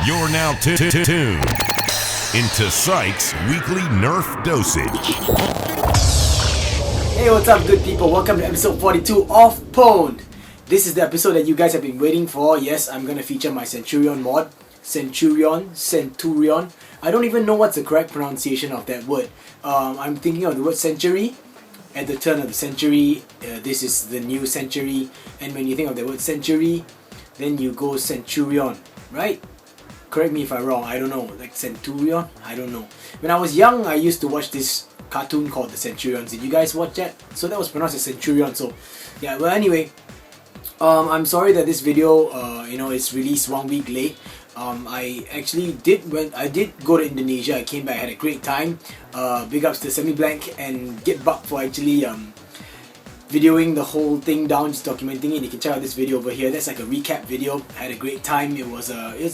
You're now tuned into pSyk's weekly Nerf dosage. Hey, what's up, good people? Welcome to episode 42 of PWND. This is the episode that you guys have been waiting for. Yes, I'm gonna feature my Centurion mod. Centurion. I don't even know what's the correct pronunciation of that word. I'm thinking of the word century. At the turn of the century, this is the new century. And when you think of the word century, then you go Centurion, right? Correct me if I'm wrong, I don't know. Like Centurion? I don't know. When I was young, I used to watch this cartoon called The Centurions. Did you guys watch that? So that was pronounced as Centurion. So yeah, well anyway, I'm sorry that this video is released 1 week late. I actually did go to Indonesia. I came back, I had a great time. Big ups to Semi Blank and Get Buck for actually videoing the whole thing down, just documenting it. You can check out this video over here. That's like a recap video. I had a great time. It's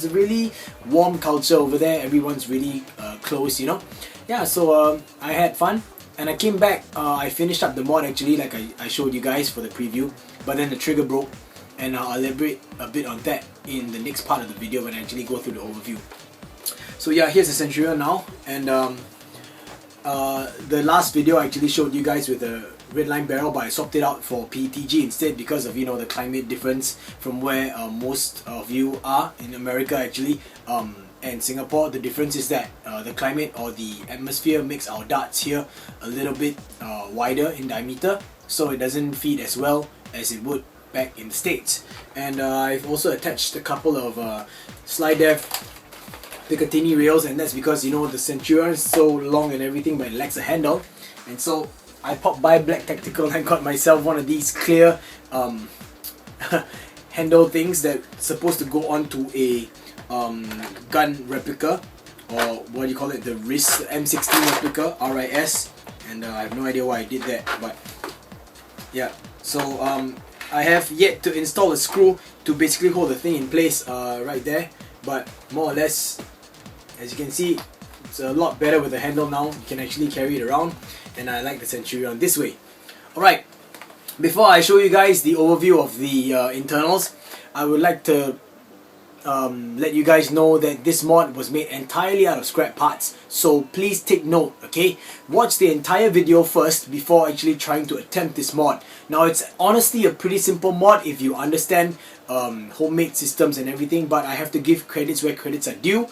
a really warm culture over there. Everyone's really close, you know. Yeah, so I had fun and I came back. I finished up the mod actually, like I showed you guys for the preview, but then the trigger broke, and I'll elaborate a bit on that in the next part of the video when I actually go through the overview. So yeah, here's the Centurion now, and the last video I actually showed you guys with the red line barrel, but I swapped it out for PETG instead because of the climate difference from where most of you are in America actually, and Singapore. The difference is that the climate or the atmosphere makes our darts here a little bit wider in diameter, so it doesn't feed as well as it would back in the States. And I've also attached a couple of slide def Picatinny rails, and that's because the Centurion is so long and everything, but it lacks a handle. And so I popped by Black Tactical and got myself one of these clear handle things that's supposed to go onto a gun replica, or what do you call it, the RIS M16 replica, RIS. And I have no idea why I did that, but yeah. So I have yet to install a screw to basically hold the thing in place right there, but more or less, as you can see, it's a lot better with the handle now. You can actually carry it around, and I like the Centurion this way. Alright, before I show you guys the overview of the internals, I would like to let you guys know that this mod was made entirely out of scrap parts, so please take note, okay? Watch the entire video first before actually trying to attempt this mod. Now, it's honestly a pretty simple mod if you understand homemade systems and everything, but I have to give credits where credits are due.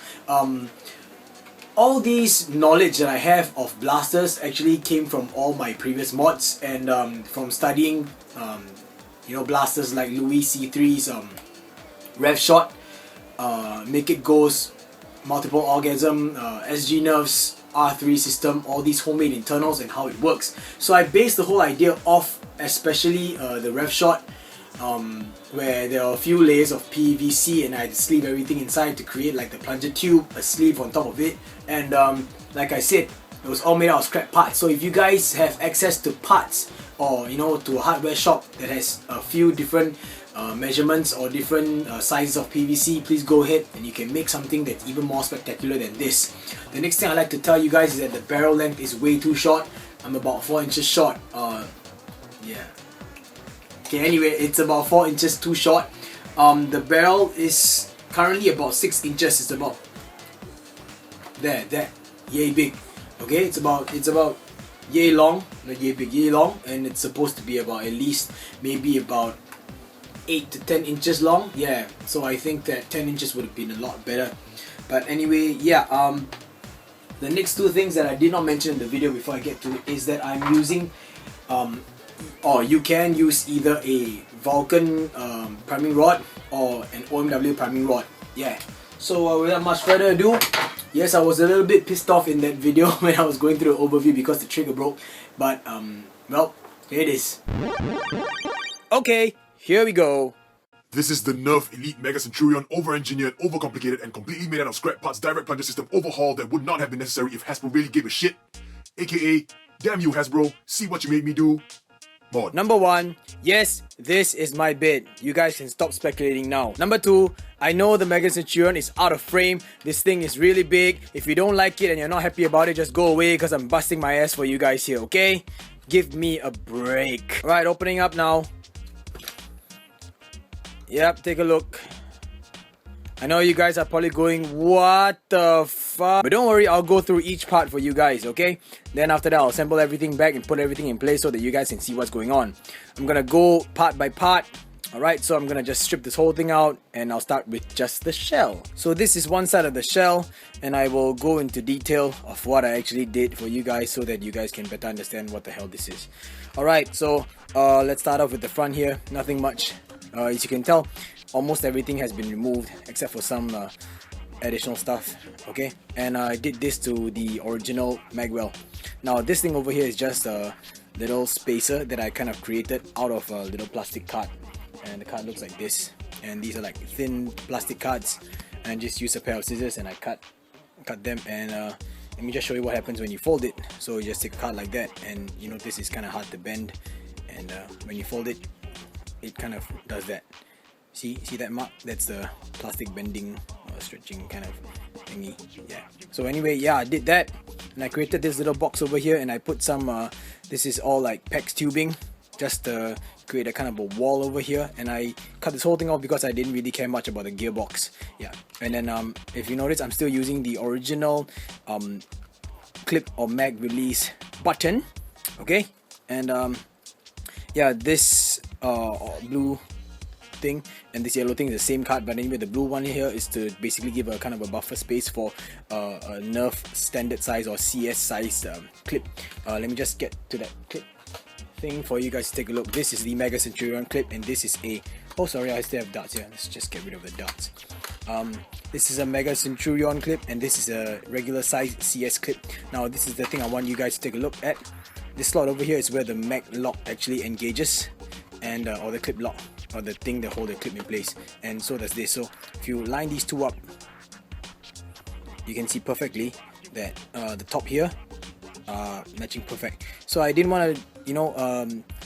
All these knowledge that I have of blasters actually came from all my previous mods, and from studying blasters like Louis C3's Rev Shot, Makeitgo's Multiple Orgasm, SG Nerf's R3 system, all these homemade internals and how it works. So I based the whole idea off especially the Rev Shot, where there are a few layers of PVC, and I had to sleeve everything inside to create like the plunger tube, a sleeve on top of it, and like I said, it was all made out of scrap parts. So if you guys have access to parts, or to a hardware shop that has a few different measurements or different sizes of PVC, please go ahead and you can make something that's even more spectacular than this. The next thing I'd like to tell you guys is that the barrel length is way too short. I'm about 4 inches short. Yeah. Okay, anyway, it's about 4 inches too short. The barrel is currently about 6 inches. It's about that yay big. Okay, it's about yay long, not yay big, yay long, and it's supposed to be about at least maybe about 8 to 10 inches long. Yeah, so I think that 10 inches would have been a lot better. But anyway, yeah, the next two things that I did not mention in the video before I get to it is that I'm using or you can use either a Vulcan priming rod or an OMW priming rod. Yeah, so without much further ado, yes, I was a little bit pissed off in that video when I was going through the overview because the trigger broke, but well, here it is. Okay, here we go. This is the Nerf Elite Mega Centurion, over-engineered, overcomplicated, and completely made out of scrap parts direct plunger system overhaul that would not have been necessary if Hasbro really gave a shit. AKA, damn you Hasbro, see what you made me do. Mod. Number 1, yes, this is my bid. You guys can stop speculating now. Number 2, I know the Mega Centurion is out of frame. This thing is really big. If you don't like it and you're not happy about it, just go away because I'm busting my ass for you guys here, okay? Give me a break. Alright, opening up now. Yep, take a look. I know you guys are probably going, what the fuck? But don't worry, I'll go through each part for you guys, okay? Then after that, I'll assemble everything back and put everything in place so that you guys can see what's going on. I'm gonna go part by part. Alright, so I'm gonna just strip this whole thing out and I'll start with just the shell. So this is one side of the shell and I will go into detail of what I actually did for you guys so that you guys can better understand what the hell this is. Alright, so let's start off with the front here. Nothing much. As you can tell, almost everything has been removed except for some additional stuff, okay? And I did this to the original magwell. Now this thing over here is just a little spacer that I kind of created out of a little plastic card. And the card looks like this, and these are like thin plastic cards, and just use a pair of scissors and I cut them. And let me just show you what happens when you fold it. So you just take a card like that, and you know this is kind of hard to bend, and when you fold it, it kind of does that. See that mark? That's the plastic bending or stretching kind of thingy. Yeah. So anyway, yeah, I did that, and I created this little box over here, and I put some this is all like PEX tubing, just to create a kind of a wall over here. And I cut this whole thing off because I didn't really care much about the gearbox. Yeah. And then if you notice, I'm still using the original clip or mag release button, okay? And yeah, this blue thing and this yellow thing is the same card, but anyway the blue one here is to basically give a kind of a buffer space for a Nerf standard size or CS size clip. Let me just get to that clip thing for you guys to take a look. This is the Mega Centurion clip, and this is a, oh sorry, I still have darts here. Let's just get rid of the darts. This is a Mega Centurion clip, and this is a regular size CS clip. Now this is the thing I want you guys to take a look at. This slot over here is where the mag lock actually engages, and or the clip lock, or the thing that hold the clip in place, and so does this. So if you line these two up, you can see perfectly that the top here matching perfect. So I didn't want to, you know,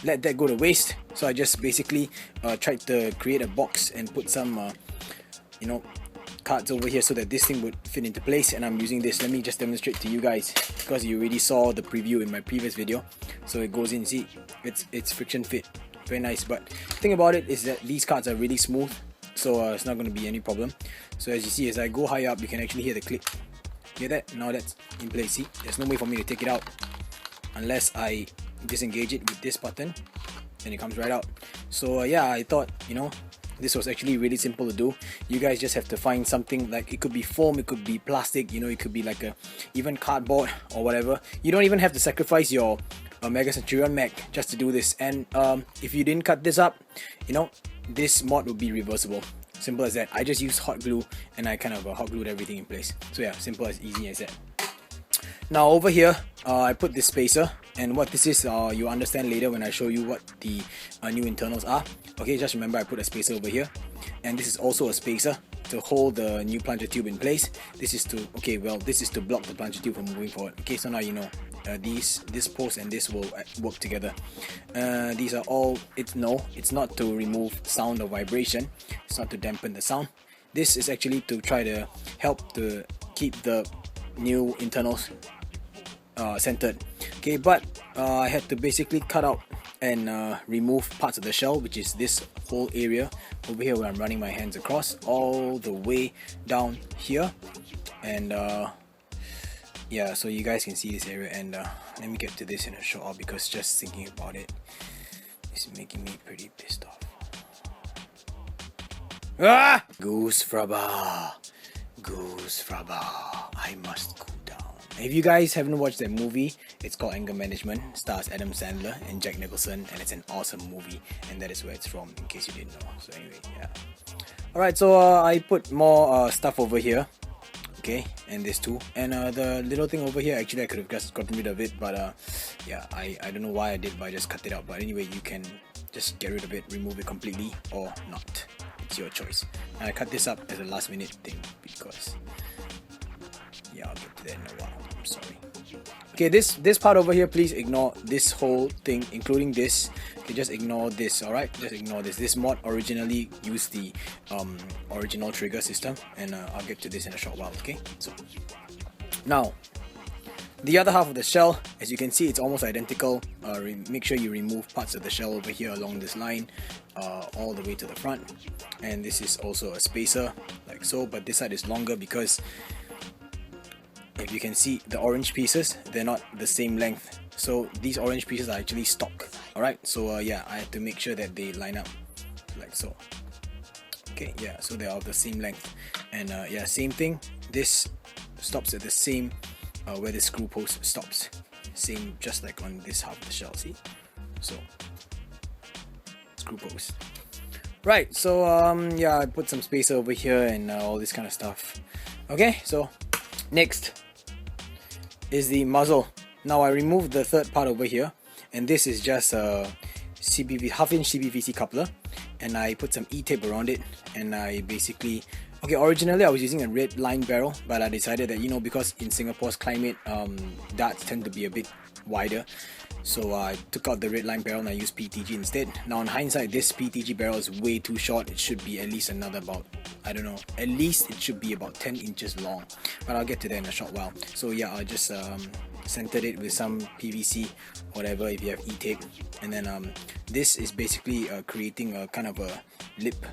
let that go to waste, so I just basically tried to create a box and put some you know, cards over here so that this thing would fit into place. And I'm using this. Let me just demonstrate to you guys, because you already saw the preview in my previous video. So it goes in, see, it's friction fit, very nice. But the thing about it is that these cards are really smooth, so it's not going to be any problem. So as you see, as I go higher up, you can actually hear the click. Hear that? Now that's in place. See, there's no way for me to take it out unless I disengage it with this button, and it comes right out. So yeah, I thought, you know, this was actually really simple to do. You guys just have to find something, like it could be foam, it could be plastic, you know, it could be like even cardboard or whatever. You don't even have to sacrifice your Mega Centurion mag just to do this. And if you didn't cut this up, you know, this mod would be reversible. Simple as that. I just used hot glue and I kind of hot glued everything in place. So yeah, simple as easy as that. Now over here, I put this spacer, and what this is, you'll understand later when I show you what the new internals are. Okay, just remember I put a spacer over here, and this is also a spacer to hold the new plunger tube in place. This is to, okay, well, this is to block the plunger tube from moving forward. Okay, so now you know this post and this will work together. These are all, it's not to remove sound or vibration, it's not to dampen the sound. This is actually to try to help to keep the new internals centered. Okay, but I had to basically cut out and remove parts of the shell, which is this whole area over here where I'm running my hands across, all the way down here. And yeah, so you guys can see this area. And let me get to this in a short while, because just thinking about it is making me pretty pissed off. Ah! Goose Fraba, I must cool down. If you guys haven't watched that movie, it's called Anger Management, stars Adam Sandler and Jack Nicholson, and it's an awesome movie, and that is where it's from, in case you didn't know. So anyway, yeah. Alright, so I put more stuff over here, okay, and this too, and the little thing over here, actually I could have just gotten rid of it, but yeah, I don't know why I did, but I just cut it out. But anyway, you can just get rid of it, remove it completely, or not. It's your choice. And I cut this up as a last minute thing, because yeah, I'll get to that in a while. I'm sorry. Okay, this part over here, please ignore this whole thing, including this. Okay, just ignore this. All right, just ignore this. This mod originally used the original trigger system, and I'll get to this in a short while. Okay, so now the other half of the shell, as you can see, it's almost identical. Make sure you remove parts of the shell over here along this line, all the way to the front. And this is also a spacer, like so, but this side is longer because if you can see the orange pieces, they're not the same length. So these orange pieces are actually stock. Alright, so yeah, I have to make sure that they line up like so. Okay, yeah, so they're of the same length. And yeah, same thing, this stops at the same where the screw post stops, same just like on this half of the shell, see? So screw post. Right, so yeah, I put some spacer over here and all this kind of stuff. Okay, so next is the muzzle. Now I removed the third part over here, and this is just a half-inch CPVC coupler, and I put some E-tape around it, and I basically, okay, originally I was using a red line barrel, but I decided that, you know, because in Singapore's climate, darts tend to be a bit wider, so I took out the red line barrel and I used PTG instead. Now in hindsight, this PTG barrel is way too short. It should be at least another about, I don't know, at least it should be about 10 inches long, but I'll get to that in a short while. So yeah, I'll just centered it with some PVC, whatever, if you have E-tape, and then this is basically creating a kind of a lip,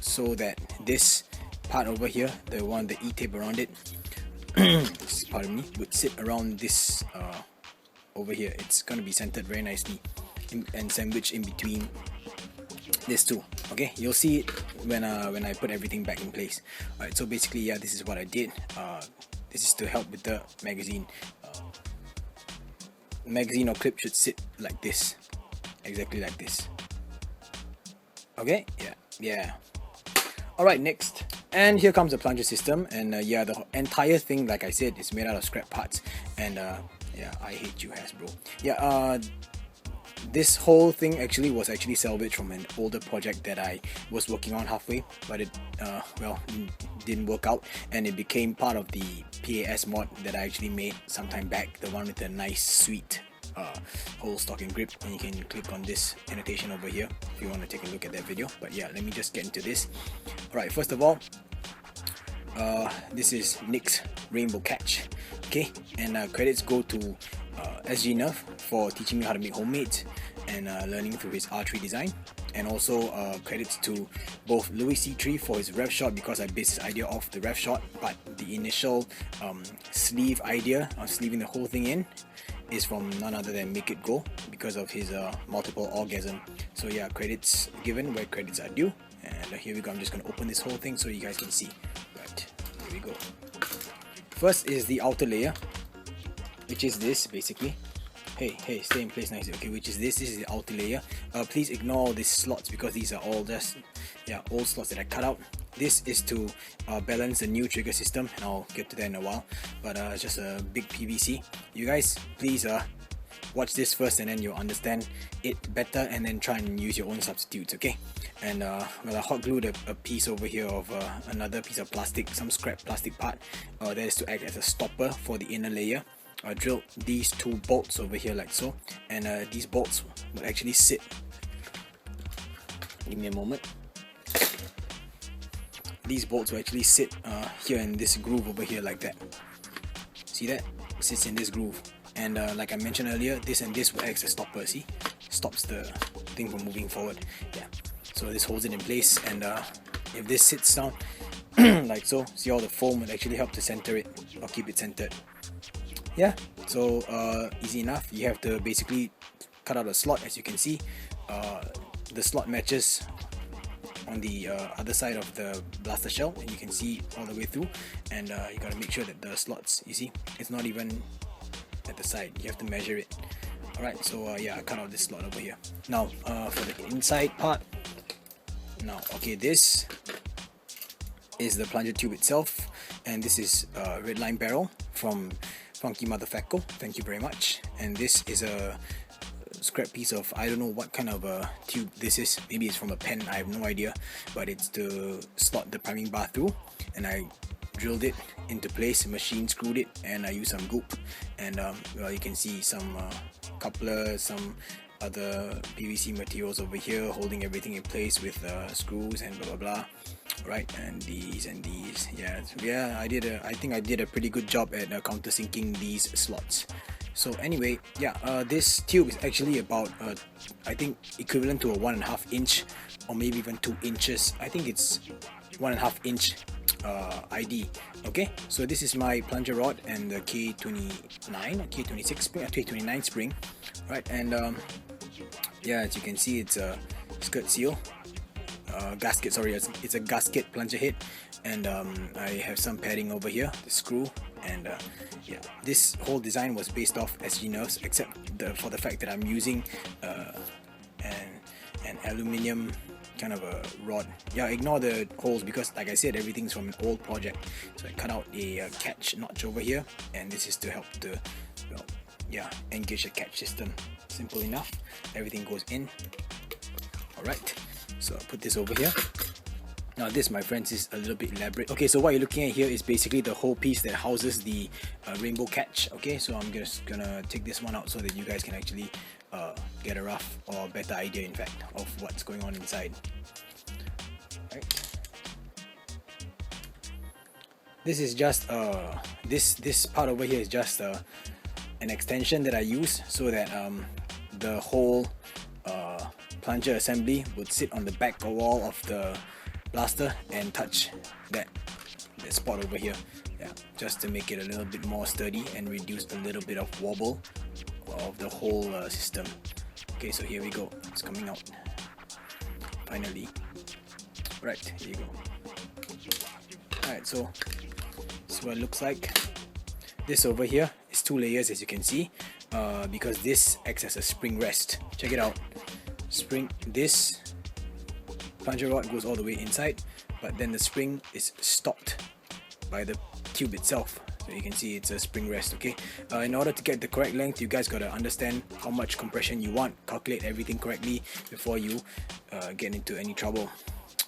so that this part over here, the one, the E-tape around it, pardon me, would sit around this over here. It's going to be centered very nicely and sandwiched in between these two. Okay, you'll see it when I put everything back in place. Alright, so basically, yeah, this is what I did. This is to help with the magazine. Magazine or clip should sit like this, exactly like this. Okay, yeah. Alright, next, and here comes the plunger system, and yeah, the entire thing, like I said, is made out of scrap parts, and yeah, I hate you, Hasbro. Yeah, this whole thing was actually salvaged from an older project that I was working on halfway, but it well, didn't work out, and it became part of the PAS mod that I actually made some time back, the one with the nice sweet whole stock and grip, and you can click on this annotation over here if you want to take a look at that video. But yeah, let me just get into this. Alright, first of all, this is Nick's Rainbow Catch, okay, and credits go to SG Nerf for teaching me how to make homemades and learning through his R3 design, and also credits to both Louis C3 for his rev shot, because I based his idea off the rev shot, but the initial sleeve idea of sleeving the whole thing in is from none other than Makeitgo, because of his multiple orgasm. So yeah, credits given where credits are due, and here we go. I'm just going to open this whole thing so you guys can see. Right, here we go. First is the outer layer, which is this basically. Hey, stay in place nicely. Okay, which is this is the outer layer. Please ignore these slots because these are all just, yeah, old slots that I cut out. This is to balance the new trigger system, and I'll get to that in a while, but it's just a big PVC. You guys, please watch this first, and then you'll understand it better, and then try and use your own substitutes, okay? And well, I hot glued a piece over here of another piece of plastic, some scrap plastic part that is to act as a stopper for the inner layer. I drilled these two bolts over here like so, and these bolts will actually sit, give me a moment, these bolts will actually sit here in this groove over here like that. See that? It sits in this groove, and like I mentioned earlier, this and this will act as a stopper. See? Stops the thing from moving forward. Yeah, so this holds it in place, and if this sits down like so, see, all the foam will actually help to center it or keep it centered. Yeah, so easy enough. You have to basically cut out a slot, as you can see. The slot matches on the other side of the blaster shell, and you can see all the way through, and you gotta make sure that the slots, you see, it's not even at the side, you have to measure it. Alright, so yeah, I cut out this slot over here. Now for the inside part, now okay, this is the plunger tube itself, and this is a red line barrel from Funky Mother Facko, thank you very much. And this is a scrap piece of, I don't know what kind of a tube this is, maybe it's from a pen, I have no idea, but it's to slot the priming bar through, and I drilled it into place, machine screwed it, and I used some goop, and well, you can see some couplers, some other PVC materials over here holding everything in place with screws and blah blah blah. right, and these. Yeah, I think I did a pretty good job at countersinking these slots. So anyway, yeah, this tube is actually about I think equivalent to a 1.5 inch or maybe even 2 inches. I think it's 1.5 inch ID. Okay, so this is my plunger rod and the K29 or K26 spring, K29 spring, right? And yeah, as you can see, it's a skirt seal, gasket. Sorry, it's a gasket plunger head, and I have some padding over here, the screw, and yeah, this whole design was based off SG Nerfs, except for the fact that I'm using an aluminium kind of a rod. Yeah, ignore the holes because, like I said, everything's from an old project. So I cut out a catch notch over here, and this is to help to, well, yeah, engage the catch system. Simple enough. Everything goes in. Alright, so I'll put this over here. Now this, my friends, is a little bit elaborate. Okay, so what you're looking at here is basically the whole piece that houses the rainbow catch. Okay, so I'm just gonna take this one out so that you guys can actually get a rough or better idea, in fact, of what's going on inside. Right. This is just this part over here is just an extension that I use so that the whole plunger assembly would sit on the back wall of the blaster and touch that spot over here. Yeah, just to make it a little bit more sturdy and reduce a little bit of wobble of the whole system. Okay, so here we go. It's coming out finally. Right, here you go. Alright, so this is what it looks like. This over here is 2 layers, as you can see, because this acts as a spring rest. Check it out. This plunger rod goes all the way inside, but then the spring is stopped by the tube itself. So you can see it's a spring rest. Okay, in order to get the correct length, you guys gotta understand how much compression you want, calculate everything correctly before you get into any trouble.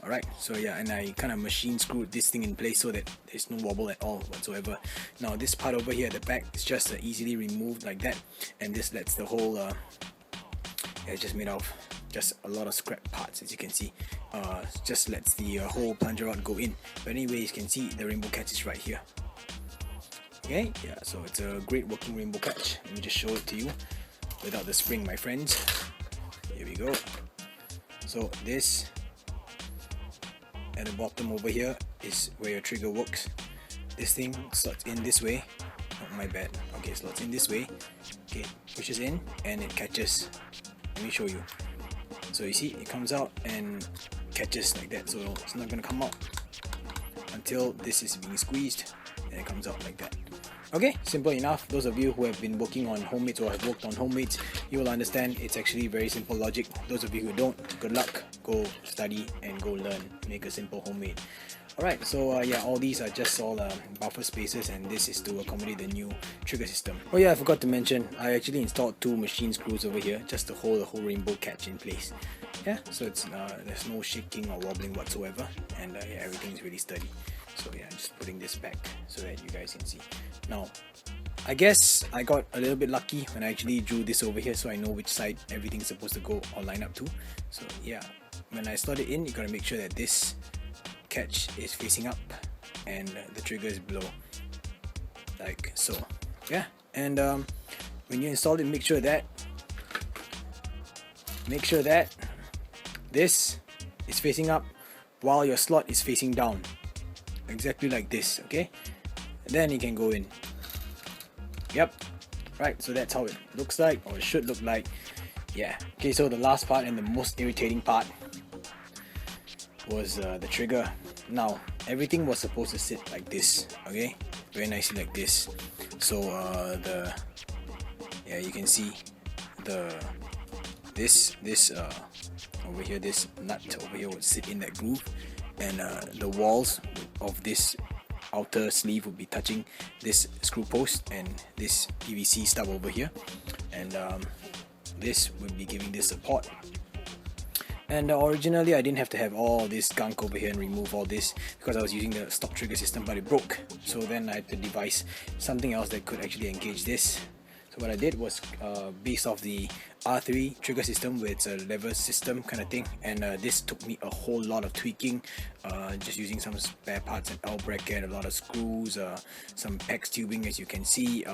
Alright, so yeah, and I kind of machine screwed this thing in place so that there's no wobble at all whatsoever. Now this part over here at the back is just easily removed like that, and this lets the whole it's just made of just a lot of scrap parts, as you can see. Just lets the whole plunger rod go in. But anyway, you can see the rainbow catch is right here. Okay, yeah, so it's a great working rainbow catch. Let me just show it to you without the spring, my friends. Here we go. So this at the bottom over here is where your trigger works. This thing slots in this way. Oh, my bad. Okay, slots in this way. Okay, pushes in and it catches. Let me show you. So you see, it comes out and catches like that. So it's not going to come out until this is being squeezed, and it comes out like that. Okay, simple enough. Those of you who have been working on homemades or have worked on homemades, you will understand it's actually very simple logic. Those of you who don't, good luck. Go study and go learn. Make a simple homemade. Alright, so yeah, all these are just all buffer spaces, and this is to accommodate the new trigger system. Oh yeah, I forgot to mention, I actually installed 2 machine screws over here just to hold the whole rainbow catch in place. Yeah, so it's there's no shaking or wobbling whatsoever, and yeah, everything's really sturdy. So yeah, just putting this back so that you guys can see. Now, I guess I got a little bit lucky when I actually drew this over here, so I know which side everything's supposed to go or line up to. So yeah, when I slot it in, you gotta make sure that this catch is facing up and the trigger is below, like so. Yeah, and when you install it, make sure that this is facing up while your slot is facing down, exactly like this. Okay, and then you can go in. Yep, right, so that's how it looks like, or it should look like. Yeah, okay, so the last part and the most irritating part was the trigger. Now everything was supposed to sit like this, okay, very nicely like this. So yeah, you can see this over here, this nut over here would sit in that groove, and the walls of this outer sleeve would be touching this screw post and this PVC stub over here, and this would be giving this support. And originally I didn't have to have all this gunk over here and remove all this because I was using the stock trigger system, but it broke. So then I had to devise something else that could actually engage this. So So what I did was based off the R3 trigger system with a lever system kind of thing, and this took me a whole lot of tweaking, just using some spare parts, an L bracket, a lot of screws, some PEX tubing as you can see,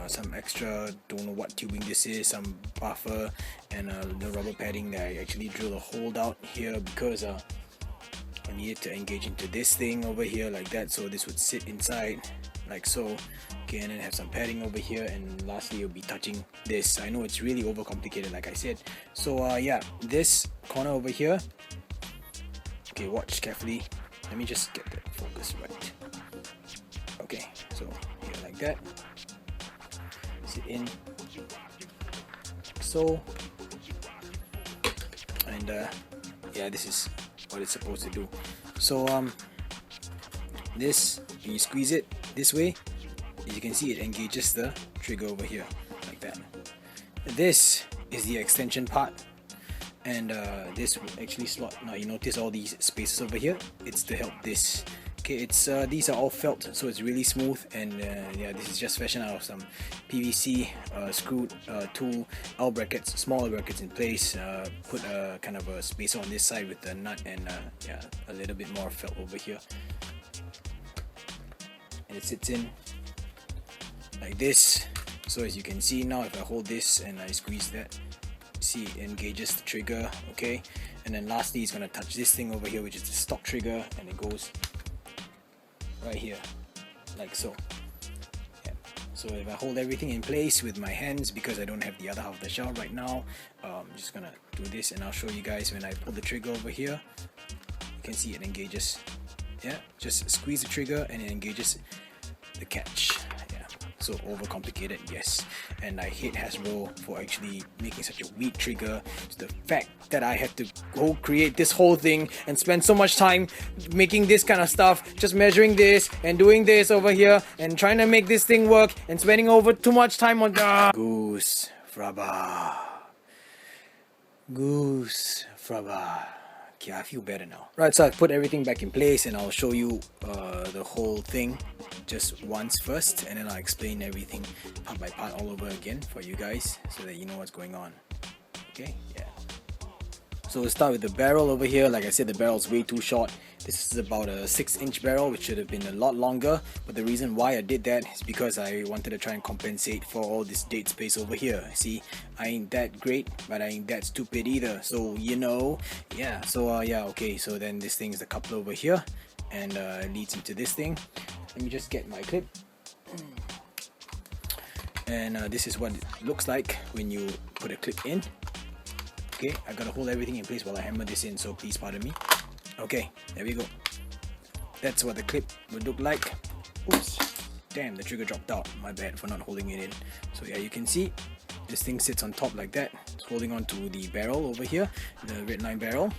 some extra, don't know what tubing this is, some buffer, and the rubber padding that I actually drilled a hole out here because I needed to engage into this thing over here like that, so this would sit inside like so. Okay, and then have some padding over here, and lastly you'll be touching this. I know it's really overcomplicated like I said. So yeah, this corner over here, okay, watch carefully, let me just get the focus right. Okay, so here like that, sit in so, and yeah, this is what it's supposed to do. So this, when you squeeze it this way, as you can see, it engages the trigger over here like that. This is the extension part, and this will actually slot. Now you notice all these spaces over here, it's to help this. Okay, it's these are all felt, so it's really smooth, and yeah, this is just fashioned out of some PVC screwed two L brackets, smaller brackets in place. Put a kind of a spacer on this side with the nut, and yeah, a little bit more felt over here, and it sits in like this. So as you can see now, if I hold this and I squeeze that, see it engages the trigger. Okay, and then lastly it's going to touch this thing over here, which is the stock trigger, and it goes right here like so. Yeah. So if I hold everything in place with my hands, because I don't have the other half of the shell right now, I'm just gonna do this, and I'll show you guys when I pull the trigger over here. You can see it engages. Yeah, just squeeze the trigger and it engages the catch. Yeah, so overcomplicated, yes. And I hate Hasbro for actually making such a weak trigger. It's the fact that I had to go create this whole thing and spend so much time making this kind of stuff, just measuring this and doing this over here and trying to make this thing work, and spending over too much time on Goose Fraba. Goose Fraba. Okay, I feel better now. Right, so I put everything back in place, and I'll show you the whole thing just once first, and then I'll explain everything part by part all over again for you guys, so that you know what's going on. Okay, yeah. So we'll start with the barrel over here. Like I said, the barrel's way too short. This is about a 6-inch barrel, which should have been a lot longer, but the reason why I did that is because I wanted to try and compensate for all this dead space over here. See, I ain't that great, but I ain't that stupid either, so you know, yeah. So yeah, okay, so then this thing is the coupler over here, and it leads into this thing. Let me just get my clip, and this is what it looks like when you put a clip in. Okay, I gotta hold everything in place while I hammer this in, so please pardon me. Okay, there we go. That's what the clip would look like. Oops, damn, the trigger dropped out. My bad for not holding it in. So yeah, you can see this thing sits on top like that. It's holding on to the barrel over here, the red line barrel.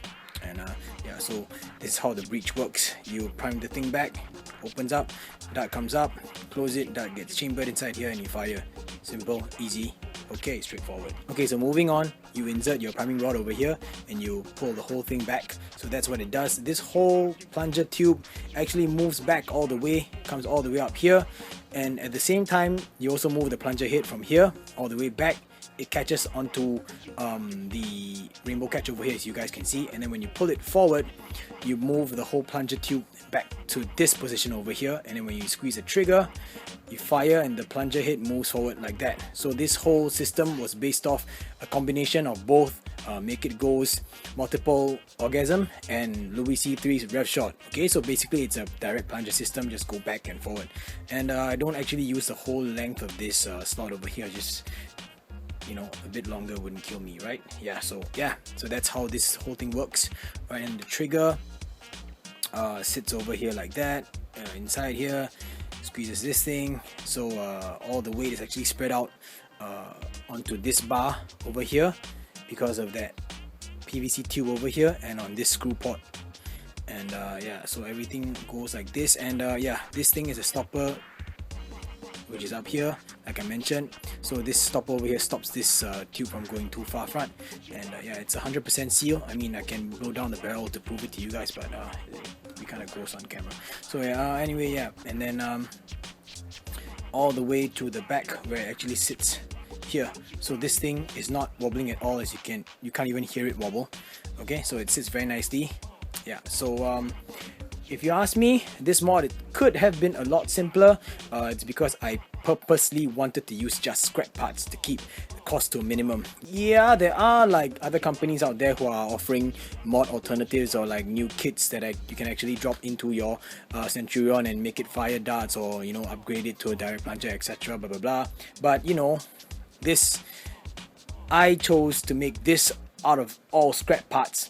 And yeah, so this is how the breech works. You prime the thing back, opens up, dart comes up, close it, dart gets chambered inside here, and you fire. Simple, easy, okay, straightforward. Okay, so moving on, you insert your priming rod over here and you pull the whole thing back. So that's what it does. This whole plunger tube actually moves back all the way, comes all the way up here, and at the same time you also move the plunger head from here all the way back. It catches onto the rainbow catch over here, as you guys can see, and then when you pull it forward, you move the whole plunger tube back to this position over here, and then when you squeeze the trigger, you fire and the plunger head moves forward like that. So this whole system was based off a combination of both Makeitgo's multiple orgasm and Louis C3's rev shot. Okay, so basically it's a direct plunger system, just go back and forward. And I don't actually use the whole length of this slot over here, just, you know, a bit longer wouldn't kill me, right? Yeah, so that's how this whole thing works, right? And the trigger sits over here like that, inside here, squeezes this thing, so all the weight is actually spread out onto this bar over here because of that PVC tube over here and on this screw port. And yeah, so everything goes like this, and yeah, this thing is a stopper which is up here, like I mentioned. So this stopper over here stops this tube from going too far front, and yeah, it's 100% seal. I mean, I can blow down the barrel to prove it to you guys, but it'd be kind of gross on camera. So yeah, anyway, yeah, and then all the way to the back where it actually sits here. So this thing is not wobbling at all, as you can't even hear it wobble. Okay, so it sits very nicely. Yeah, so if you ask me, this mod, it could have been a lot simpler. It's because I purposely wanted to use just scrap parts to keep the cost to a minimum. Yeah, there are like other companies out there who are offering mod alternatives or like new kits that you can actually drop into your Centurion and make it fire darts, or you know, upgrade it to a direct plunger, etc. Blah blah blah. But you know, I chose to make this out of all scrap parts.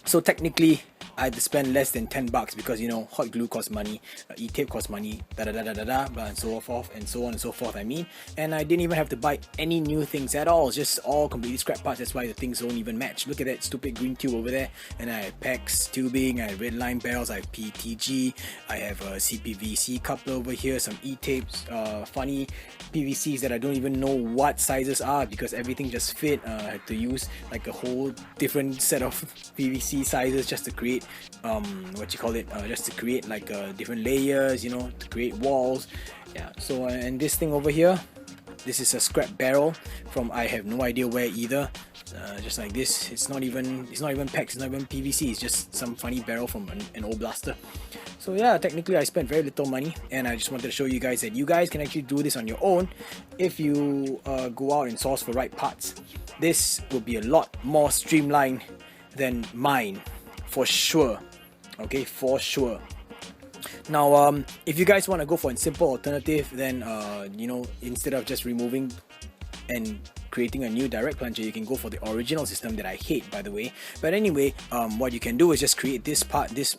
So technically, I had to spend less than 10 bucks because, you know, hot glue costs money, e-tape costs money, and so forth, and so on and so forth, and I didn't even have to buy any new things at all. It's just all completely scrap parts. That's why the things don't even match. Look at that stupid green tube over there, and I have PEX tubing, I have red line barrels, I have PTG, I have a CPVC coupler over here, some e-tapes, funny PVCs that I don't even know what sizes are because everything just fit. I had to use like a whole different set of PVC sizes just to create just to create like different layers, you know, to create walls. Yeah, so and this thing over here, this is a scrap barrel from I have no idea where either. Just like this, it's not even PEX, it's not even PVC, it's just some funny barrel from an old blaster. So yeah, technically I spent very little money, and I just wanted to show you guys that you guys can actually do this on your own if you go out and source for right parts. This will be a lot more streamlined than mine, for sure. Okay, for sure. Now if you guys want to go for a simple alternative, then you know, instead of just removing and creating a new direct plunger, you can go for the original system that I hate, by the way. But anyway, what you can do is just create this part, this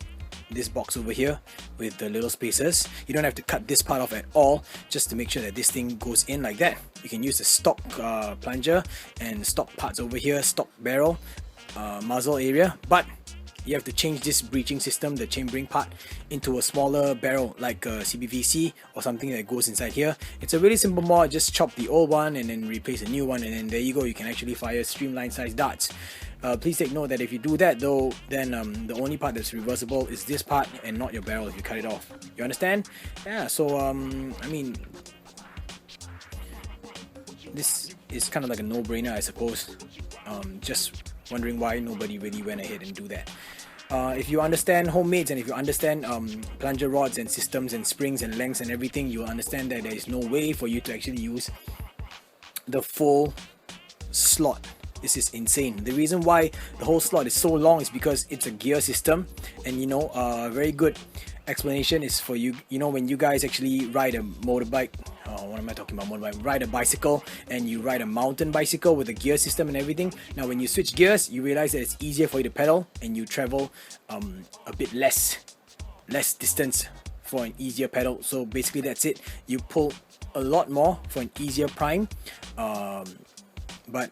box over here with the little spacers. You don't have to cut this part off at all, just to make sure that this thing goes in like that. You can use the stock plunger and stock parts over here, stock barrel, muzzle area, but you have to change this breaching system, the chambering part, into a smaller barrel like a CPVC or something that goes inside here. It's a really simple mod. Just chop the old one and then replace a new one, and then there you go, you can actually fire streamline size darts. Please take note that if you do that though, then the only part that's reversible is this part and not your barrel if you cut it off. You understand? Yeah, so I mean, this is kind of like a no-brainer, I suppose. Just wondering why nobody really went ahead and do that. If you understand homemades and if you understand plunger rods and systems and springs and lengths and everything, you will understand that there is no way for you to actually use the full slot. This is insane. The reason why the whole slot is so long is because it's a gear system, and you know, a very good explanation is for you, you know, when you guys actually ride a motorbike, what am I talking about, motorbike, ride a bicycle, and you ride a mountain bicycle with a gear system and everything. Now when you switch gears, you realize that it's easier for you to pedal, and you travel a bit less distance for an easier pedal. So basically that's it. You pull a lot more for an easier prime, but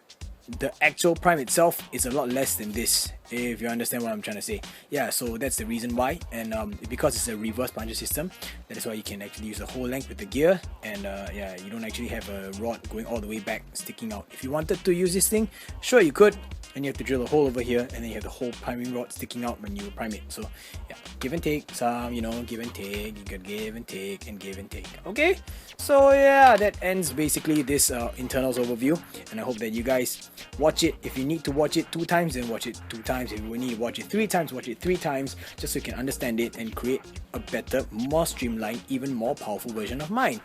the actual prime itself is a lot less than this, if you understand what I'm trying to say. Yeah, so that's the reason why. And because it's a reverse plunger system, that is why you can actually use the whole length with the gear, and yeah, you don't actually have a rod going all the way back sticking out. If you wanted to use this thing, sure you could, and you have to drill a hole over here, and then you have the whole priming rod sticking out when you prime it. So yeah, give and take, some, you know, give and take. You could give and take and give and take. Okay, so yeah, that ends basically this internals overview, and I hope that you guys watch it. If you need to watch it 2 times, then watch it 2 times. If you need to watch it 3 times, watch it 3 times, just so you can understand it and create a better, more streamlined, even more powerful version of mine.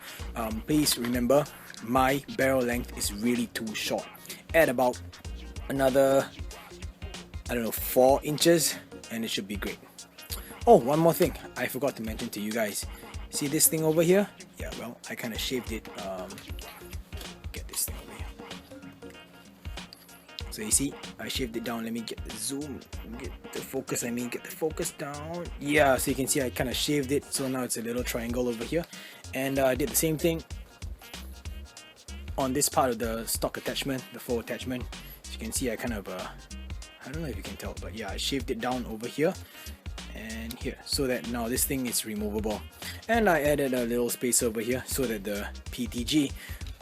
Please remember, my barrel length is really too short. Add about another, I don't know, 4 inches, and it should be great. Oh, one more thing I forgot to mention to you guys. See this thing over here? Yeah, well, I kind of shaved it. Get this thing over here. So you see, I shaved it down. Let me get the zoom, get the focus. Get the focus down. Yeah, so you can see I kind of shaved it. So now it's a little triangle over here, and I did the same thing on this part of the stock attachment, the full attachment. As you can see, I kind of I don't know if you can tell, but yeah, I shaved it down over here and here, so that now this thing is removable. And I added a little space over here so that the PTG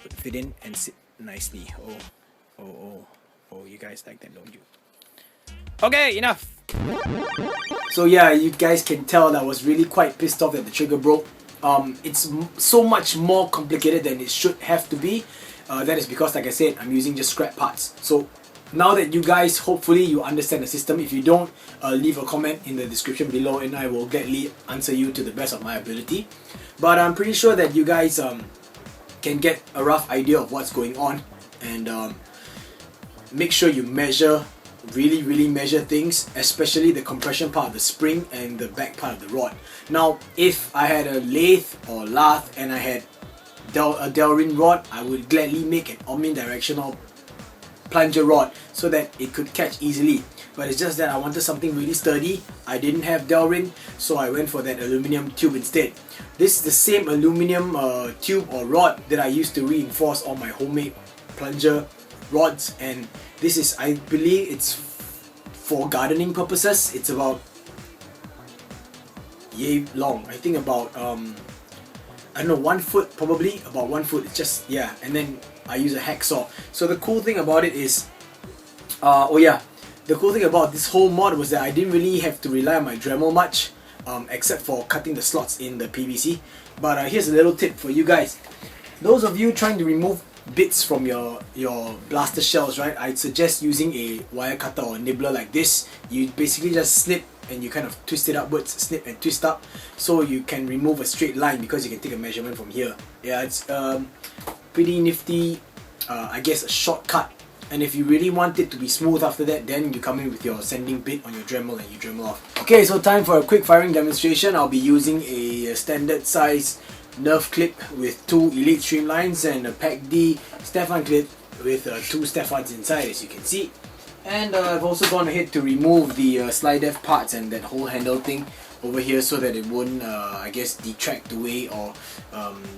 would fit in and sit nicely. Oh, you guys like that, don't you? Okay, enough. So yeah, you guys can tell that I was really quite pissed off that the trigger broke. it's so much more complicated than it should have to be. That is because, like I said, I'm using just scrap parts. So now that you guys, hopefully you understand the system. If you don't, leave a comment in the description below and I will gladly answer you to the best of my ability. But I'm pretty sure that you guys can get a rough idea of what's going on, and make sure you measure, really measure things, especially the compression part of the spring and the back part of the rod. Now, if I had a lathe or lathe and I had a Delrin rod, I would gladly make an omnidirectional plunger rod so that it could catch easily. But it's just that I wanted something really sturdy. I didn't have Delrin, so I went for that aluminum tube instead. This is the same aluminum tube or rod that I used to reinforce all my homemade plunger rods, and this is, I believe it's for gardening purposes. It's about yay long. I think about I don't know, 1 foot, probably about 1 foot. It's just, yeah, and then I use a hacksaw. So the cool thing about it is, the cool thing about this whole mod was that I didn't really have to rely on my Dremel much, except for cutting the slots in the PVC. But here's a little tip for you guys. Those of you trying to remove bits from your blaster shells, right? I'd suggest using a wire cutter or nibbler like this. You basically just snip and you kind of twist it upwards, snip and twist up, so you can remove a straight line because you can take a measurement from here. Yeah, it's pretty nifty, I guess a shortcut. And if you really want it to be smooth after that, then you come in with your sanding bit on your Dremel and you Dremel off. Okay, so time for a quick firing demonstration. I'll be using a standard size Nerf clip with 2 Elite Streamlines and a PWND Stefan clip with 2 Stefans inside, as you can see. And I've also gone ahead to remove the slide def parts and that whole handle thing over here so that it won't, I guess, detract away or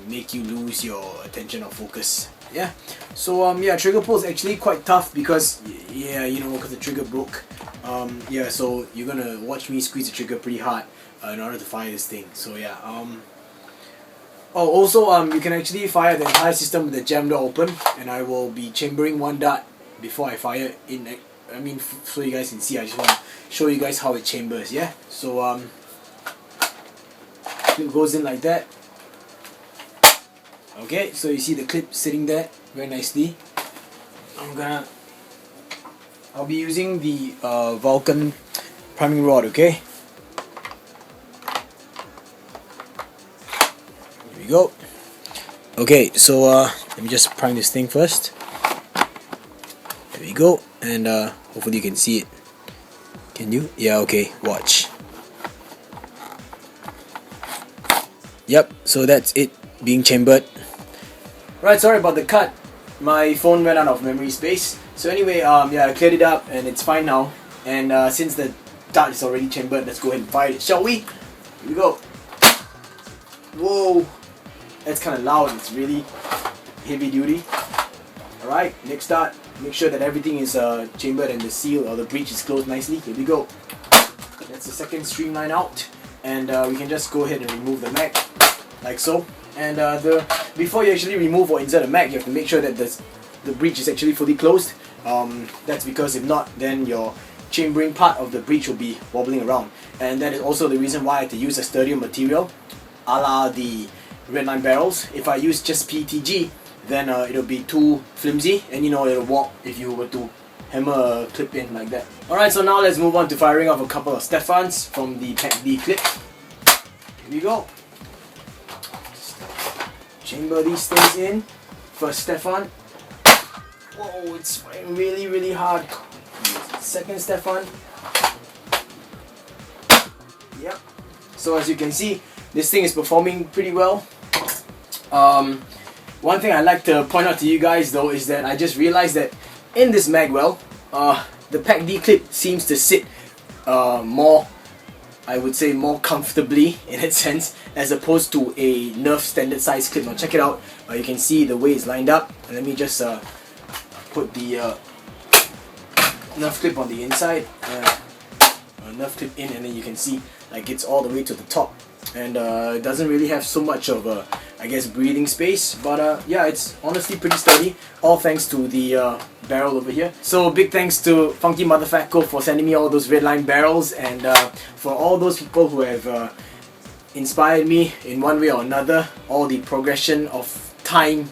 make you lose your attention or focus. Yeah, so yeah, trigger pull is actually quite tough because, yeah, you know, because the trigger broke. Yeah, so you're gonna watch me squeeze the trigger pretty hard in order to fire this thing. So yeah, oh, also, you can actually fire the entire system with the jam door open, and I will be chambering 1 dart before I fire in. I mean, so you guys can see. I just want to show you guys how it chambers. Yeah, so it goes in like that. Okay, so you see the clip sitting there very nicely. I'll be using the Vulcan priming rod. Okay. Here we go. Okay, so let me just prime this thing first. There we go, and hopefully you can see it. Can you? Yeah, okay, watch. Yep, so that's it being chambered. Right, sorry about the cut. My phone ran out of memory space. So anyway, yeah, I cleared it up and it's fine now. And since the dart is already chambered, let's go ahead and fire it, shall we? Here we go. Whoa, that's kind of loud. It's really heavy duty. Alright, next dart. Make sure that everything is chambered and the seal or the breech is closed nicely. Here we go. That's the second streamline out, and we can just go ahead and remove the mag, like so. And before you actually remove or insert a mag, you have to make sure that the breech is actually fully closed. That's because if not, then your chambering part of the breech will be wobbling around. And that is also the reason why I had to use a sturdier material, a la the redline barrels. If I use just PETG, then it'll be too flimsy, and you know, it'll warp if you were to hammer a clip in like that. Alright, so now let's move on to firing off a couple of Stefans from the PWND clip. Here we go. Chamber these things in. First Stefan. Whoa, it's firing really hard. Second Stefan. Yep. So as you can see, this thing is performing pretty well. One thing I'd like to point out to you guys though is that I just realized that in this magwell, the PWND clip seems to sit more, I would say, more comfortably in that sense, as opposed to a Nerf standard size clip. Now check it out. You can see the way it's lined up. And let me just put the Nerf clip on the inside, Nerf clip in, and then you can see like it's all the way to the top, and it doesn't really have so much of a, I guess, breathing space, but yeah, it's honestly pretty sturdy, all thanks to the barrel over here. So big thanks to Funky Mother Facko for sending me all those redline barrels, and for all those people who have inspired me in one way or another. All the progression of time,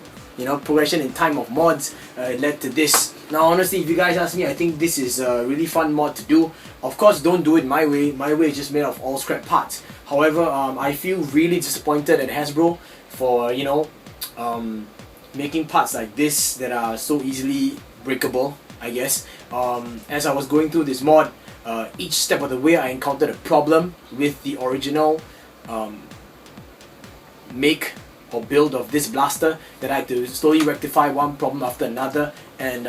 progression in time of mods led to this. Now honestly, if you guys ask me, I think this is a really fun mod to do. Of course, don't do it my way. My way is just made of all scrap parts. However, I feel really disappointed at Hasbro for making parts like this that are so easily breakable, I guess. As I was going through this mod, each step of the way I encountered a problem with the original make or build of this blaster that I had to slowly rectify one problem after another. And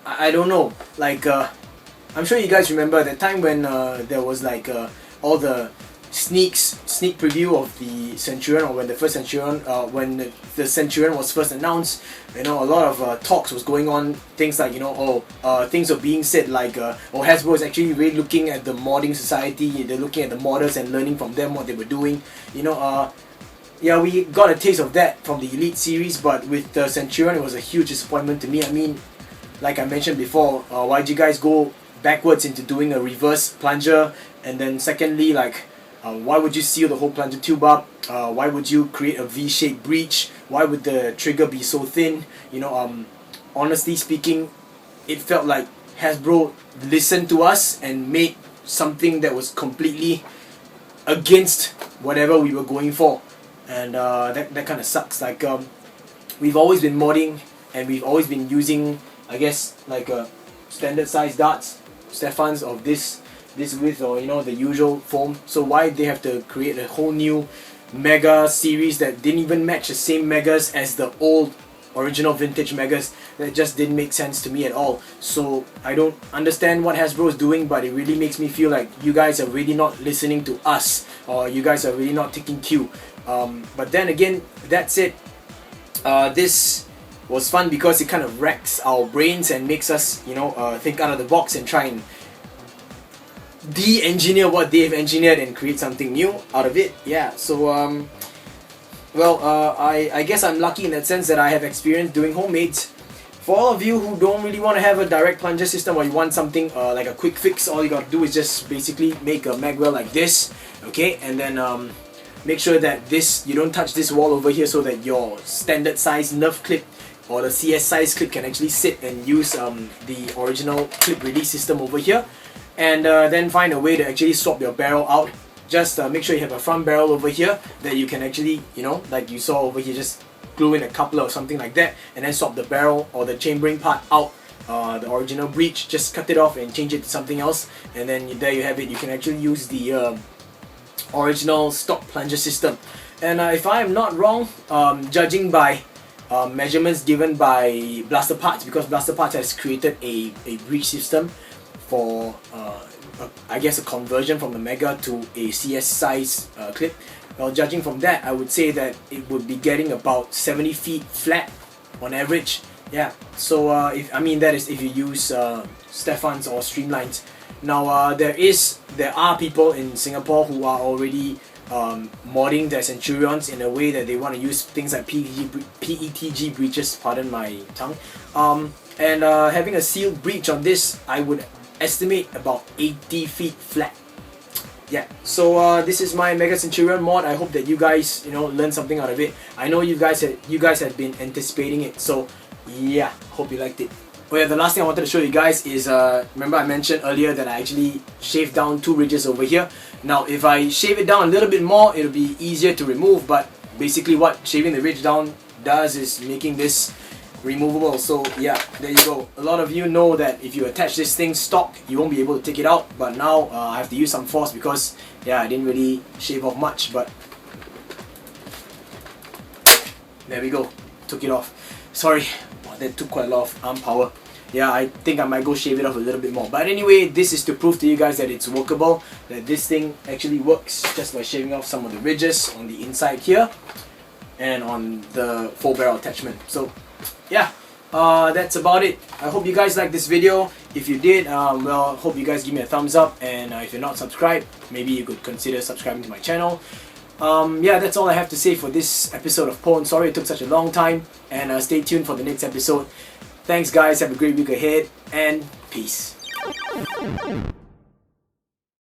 I don't know, like I'm sure you guys remember that time when there was like all the sneak preview of the Centurion, or when the first Centurion, when the Centurion was first announced. A lot of talks was going on, things like things are being said like Hasbro is actually really looking at the modding society, they're looking at the modders and learning from them what they were doing. Yeah, we got a taste of that from the Elite series, but with the Centurion it was a huge disappointment to me. I mean, like I mentioned before, why'd you guys go backwards into doing a reverse plunger? And then secondly, like why would you seal the whole plunger tube up? Why would you create a V-shaped breech? Why would the trigger be so thin? Honestly speaking, it felt like Hasbro listened to us and made something that was completely against whatever we were going for. And that kind of sucks. Like we've always been modding and we've always been using, I guess, like standard size darts, Stephans of this width, or the usual foam. So why they have to create a whole new Mega series that didn't even match the same Megas as the old original vintage Megas? That just didn't make sense to me at all. So I don't understand what Hasbro is doing, but it really makes me feel like you guys are really not listening to us, or you guys are really not taking cue. But then again, that's it. This was fun because it kind of wrecks our brains and makes us, think out of the box and try and de-engineer what they've engineered and create something new out of it. Yeah, so I guess I'm lucky in that sense that I have experience doing homemades. For all of you who don't really want to have a direct plunger system, or you want something like a quick fix, all you gotta do is just basically make a magwell like this, okay, and then make sure that you don't touch this wall over here, so that your standard size Nerf clip or the CS size clip can actually sit and use the original clip release system over here. And then find a way to actually swap your barrel out. Just make sure you have a front barrel over here that you can actually, like you saw over here, just glue in a coupler or something like that, and then swap the barrel or the chambering part out, the original breech, just cut it off and change it to something else, and then there you have it. You can actually use the original stock plunger system. And if I am not wrong, judging by measurements given by Blaster Parts, because Blaster Parts has created a breech system for I guess a conversion from the Mega to a CS size clip. Well, judging from that, I would say that it would be getting about 70 feet flat on average. Yeah, so that is if you use Stephans or Streamlines. Now there are people in Singapore who are already modding their Centurions in a way that they want to use things like PETG breeches, pardon my tongue, and having a sealed breech on this, I would estimate about 80 feet flat. Yeah, so this is my Mega Centurion mod. I hope that you guys learned something out of it. I know you guys have been anticipating it, so yeah, hope you liked it. Oh yeah, the last thing I wanted to show you guys is remember I mentioned earlier that I actually shaved down 2 ridges over here. Now if I shave it down a little bit more, it'll be easier to remove, but basically what shaving the ridge down does is making this removable. So yeah, there you go. A lot of you know that if you attach this thing stock, you won't be able to take it out, but now I have to use some force because yeah, I didn't really shave off much, but there we go, took it off. Sorry, that took quite a lot of arm power. Yeah, I think I might go shave it off a little bit more, but anyway, this is to prove to you guys that it's workable, that this thing actually works just by shaving off some of the ridges on the inside here and on the full barrel attachment. So yeah, that's about it. I hope you guys liked this video. If you did, well, hope you guys give me a thumbs up, and if you're not subscribed, maybe you could consider subscribing to my channel. Yeah, that's all I have to say for this episode of Pwn. Sorry it took such a long time, and stay tuned for the next episode. Thanks guys, have a great week ahead, and peace.